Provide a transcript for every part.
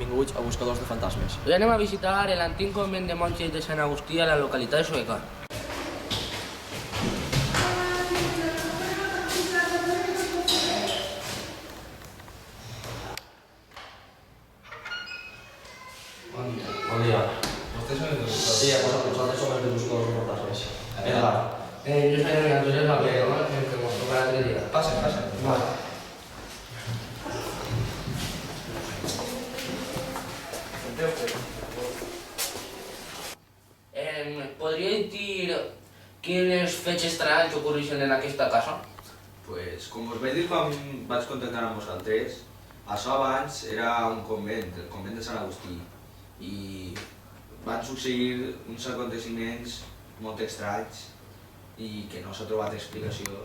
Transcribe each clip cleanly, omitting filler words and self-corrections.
benvinguts a Buscadors de Fantasmes. Hoy anem a visitar l'antic convent de monges de Sant Agustí a la localitat de Sueca. Bon dia. Vostès són els de Buscadors? Sí, nosaltres som els de Buscadors de Fantasmes. Edgar. Jo soy el Antonio Gabriel, ¿no? El que nos toca l'altre dia. Passen, passen. Vale. ¿Podríais dir quines fets estranys ocorreixen en aquesta casa? Pues, com us vaig dir quan vaig contactar amb vosaltres, això abans era un convent, el convent de Sant Agustí, i van succeir uns aconteciments molt estranys i que no s'ha trobat explicació,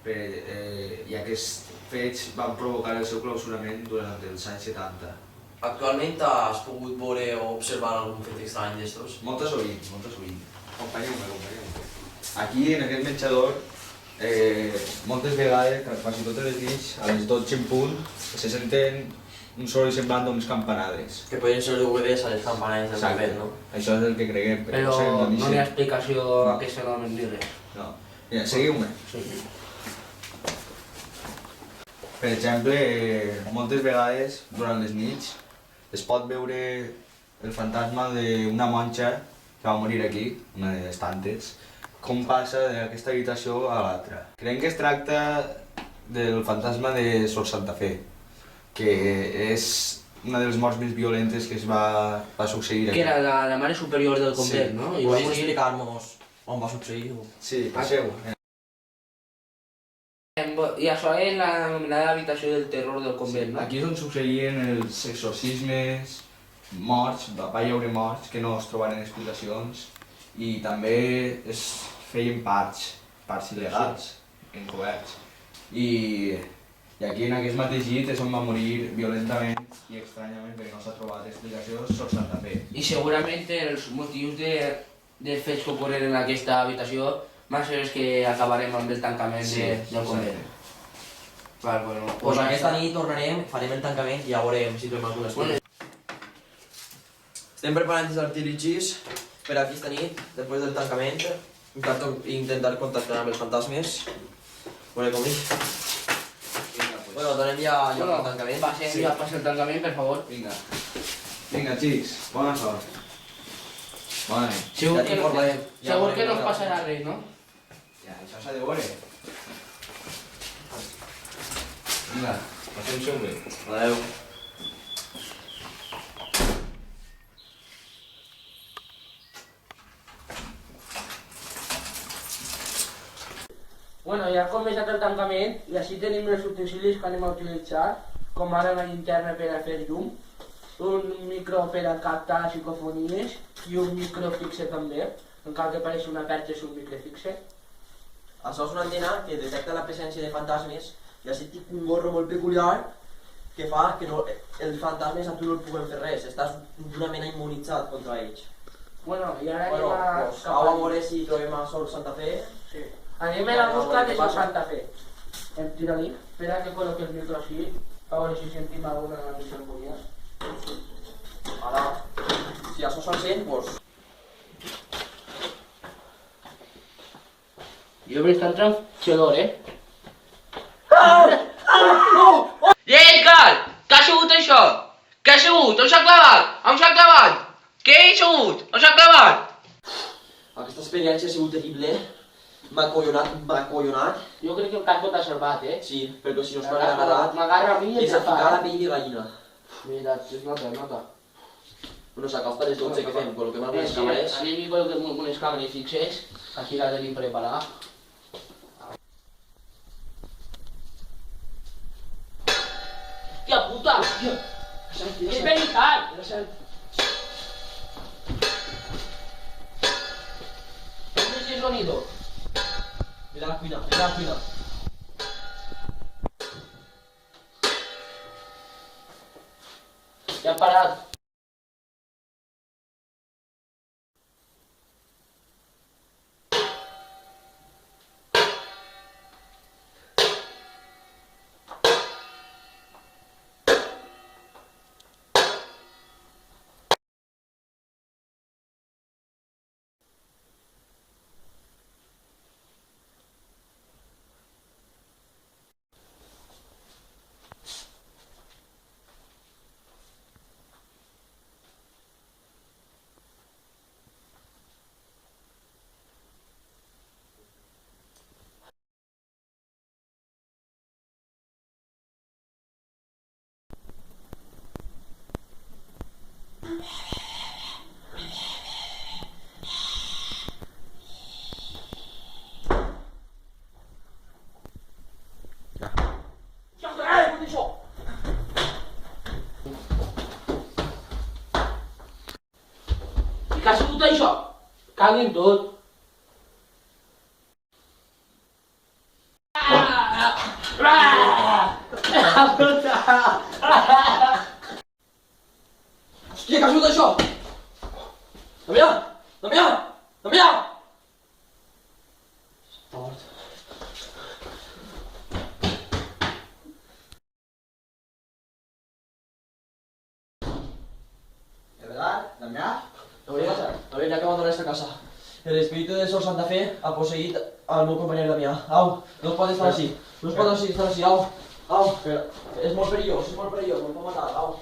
i aquests fets van provocar el seu clausurament durant els anys 70. Actualment has pogut veure o observar algun fet estrany d'estos? Moltes sovint, moltes sovint. Acompanyeu-me, acompanyeu-me. Aquí, en aquest menjador, moltes vegades, quasi totes les nits, a les 12 en punt, se senten un soroll semblant d'uns campanades. Que podrien ser degudes a les campanades del Exacte. convent, no? Això és el que creguem, Però sé, no ni hi sé. ha explicació a aquest fenomen ni res. No. Mira, seguiu-me. Sí. Per exemple, moltes vegades, durant les nits, es pot veure el fantasma d'una monja que va morir aquí, una de les tantes, com passa d'aquesta habitació a l'altra. Creiem que es tracta del fantasma de Sor Santa Fe, que és una de les morts més violentes que es va succeir aquí. Que era la mare superior del convent, Sí. no? I va Podries morir... explicar-nos on va succeir? Sí, passeu. I això és l'anomenada habitació del terror del convent, no? Aquí és on succeïen els exorcismes, morts, va hi haure morts que no es trobaren explicacions, i també es feien parts il·legals, encoberts. I aquí en aquest mateix llit és on va morir violentament i estranyament perquè no s'ha trobat explicació Sor Santa Fe. I segurament els motius dels fets que ocorren en aquesta habitació van ser els que acabarem amb el tancament del convent. Val, bueno, Pues aquesta nit tornarem, farem el tancament i ja veurem si trobem algunes coses. Estem preparant els artiligis per aquesta nit, després del tancament. Intentar contactar amb els fantasmes. Veure com és. Bueno, donem ja el tancament. Passem ja per el tancament, per favor. Vinga. Vinga, xics, bona sort. Bona nit. Segur Ja que, t'informarem. segur que no us passarà res, no? Ja, això s'ha de veure. Vinga, passem-s'ho bé. Adeu. Bueno, ja ha començat el tancament i així tenim els utensilis que anem a utilitzar, com ara una llinterna per a fer llum, un micro per a captar psicofonies i un micro fixe també, encara que pareix una perxa és un micro fixe. Això és una antena que detecta la presència de fantasmes i així tinc un gorro molt peculiar que fa que els fantasmes a tu no et puguen fer res, estàs d'una mena immunitzat contra ells. Bueno, i ara Bueno, anem pues, au a veure si trobem a Sor Santa Fe. Sí. Anem a la busca de Sor Santa Fe. Tira-li, espera que col·loqui el micro així, a veure si sentim alguna de les psicofonies. Ara, si això se'l sent, doncs... Jo veig tan xedor, Edgar! Què ha sigut això? Què ha sigut? On s'ha clavat? On s'ha clavat? Què ha sigut? On s'ha clavat? Aquesta experiència ha sigut terrible. M'ha acollonat. Jo crec que el casco t'ha salvat, Sí, perquè si no estava agarrat, m'agarra a mi i és a ficar la pell de gallina. Mira, es nota. Bueno, s'acosta a les 12 que fem, col·loquem algunes càmeres. Anem i col·loquem unes càmeres fixes, així la tenim preparada. Hòstia puta! És veritat! ¿Dónde es el sonido? Mira la cuina, mira la cuina. Ja ha parat. Caguen tot. Hòstia, que ajuda això! Damià! Damià! Damià! Està mort. ¿De verdad? ¿Damián? Había que abandonar esta casa. El espíritu de Sor Santa Fe ha poseído al meu compañero Damià. Au, no es pot estar així. No es pot estar així, au. Au, però és molt perillós, me'n pot matar, au.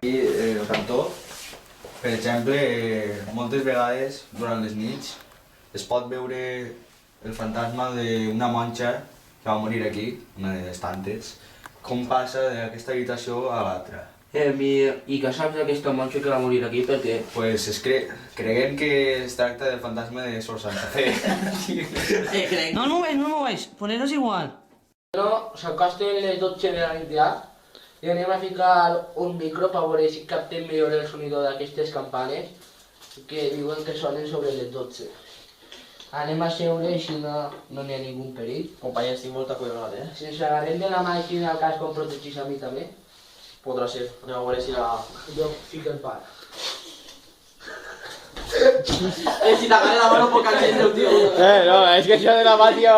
I el cantó, per exemple, moltes vegades durant les nits es pot veure el fantasma d'una monja que va morir aquí, una de les tantes, com passa d'aquesta habitació a l'altra. I què saps d'aquesta monja que va morir aquí? Per què? Pues creguem que es tracta del fantasma de Sor Santa Fe. No el mogues, poneros igual. No, s'acosten les 12 de la nit ja i anem a ficar un micro per veure si captem millor el sonido d'aquestes campanes que diuen que sonen sobre les 12. Anem a seure així no n'hi ha ningú perill. Companyes, tinc molta collonada, Si ens agarrem de la mà i si en el cas com protegís a mi també, Podrà ser. Anem a veure si la... jo fico el par. Si t'agarre la mano poc encendre, tío. No, es que això de la mà, tío.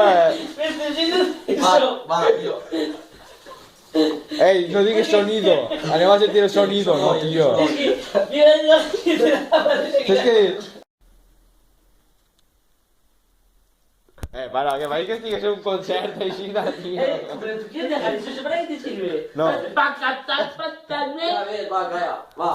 Va, tío. No digues sonido. Anem a sentir el sonido, no, tío. ¿Sabes qué? Para, que parece que estigués en un concert així de tío. Pero tú quieres dejar eso, ¿para qué te sirve? No. Para cantar fantasmas. A ver, va, calla. Va.